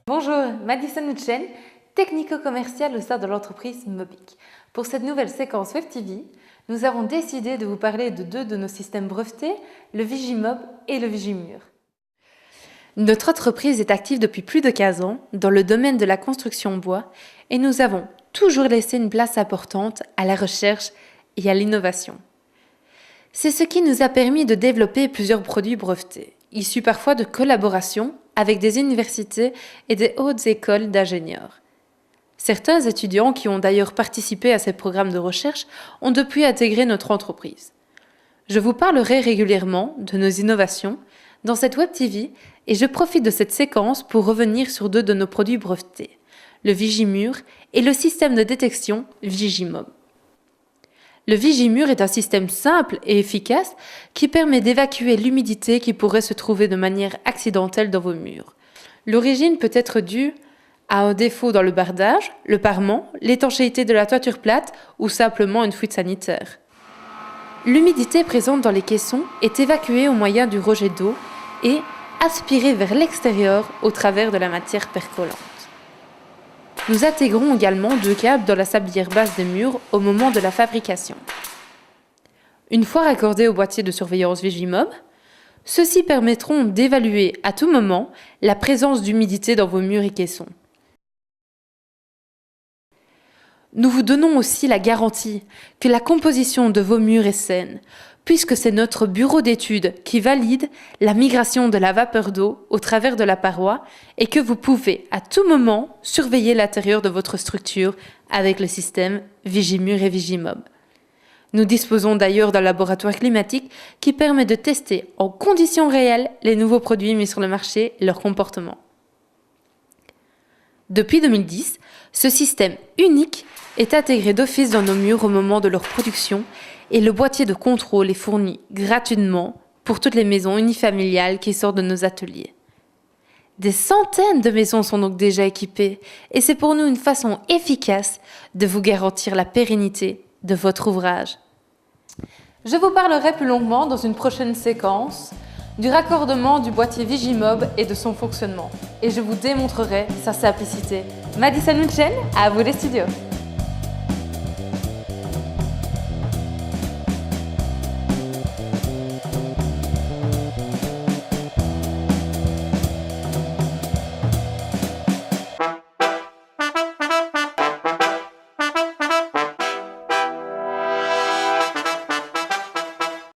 Bonjour, Madison Hutchen, technico-commercial au sein de l'entreprise Mobic. Pour cette nouvelle séquence Web TV, nous avons décidé de vous parler de deux de nos systèmes brevetés, le Vigimob et le Vigimur. Notre entreprise est active depuis plus de 15 ans dans le domaine de la construction bois et nous avons toujours laissé une place importante à la recherche et à l'innovation. C'est ce qui nous a permis de développer plusieurs produits brevetés, issus parfois de collaborations avec des universités et des hautes écoles d'ingénieurs. Certains étudiants qui ont d'ailleurs participé à ces programmes de recherche ont depuis intégré notre entreprise. Je vous parlerai régulièrement de nos innovations dans cette Web TV et je profite de cette séquence pour revenir sur deux de nos produits brevetés, le Vigimur et le système de détection Vigimob. Le Vigimur est un système simple et efficace qui permet d'évacuer l'humidité qui pourrait se trouver de manière accidentelle dans vos murs. L'origine peut être due à un défaut dans le bardage, le parement, l'étanchéité de la toiture plate ou simplement une fuite sanitaire. L'humidité présente dans les caissons est évacuée au moyen du rejet d'eau et aspirée vers l'extérieur au travers de la matière percolante. Nous intégrons également deux câbles dans la sablière basse des murs au moment de la fabrication. Une fois raccordés au boîtier de surveillance Vigimob, ceux-ci permettront d'évaluer à tout moment la présence d'humidité dans vos murs et caissons. Nous vous donnons aussi la garantie que la composition de vos murs est saine, puisque c'est notre bureau d'études qui valide la migration de la vapeur d'eau au travers de la paroi et que vous pouvez à tout moment surveiller l'intérieur de votre structure avec le système Vigimur et Vigimob. Nous disposons d'ailleurs d'un laboratoire climatique qui permet de tester en conditions réelles les nouveaux produits mis sur le marché et leur comportement. Depuis 2010, ce système unique est intégré d'office dans nos murs au moment de leur production et le boîtier de contrôle est fourni gratuitement pour toutes les maisons unifamiliales qui sortent de nos ateliers. Des centaines de maisons sont donc déjà équipées et c'est pour nous une façon efficace de vous garantir la pérennité de votre ouvrage. Je vous parlerai plus longuement dans une prochaine séquence du raccordement du boîtier Vigimob et de son fonctionnement. Et je vous démontrerai sa simplicité. Madison Hutchen, à vous les studios.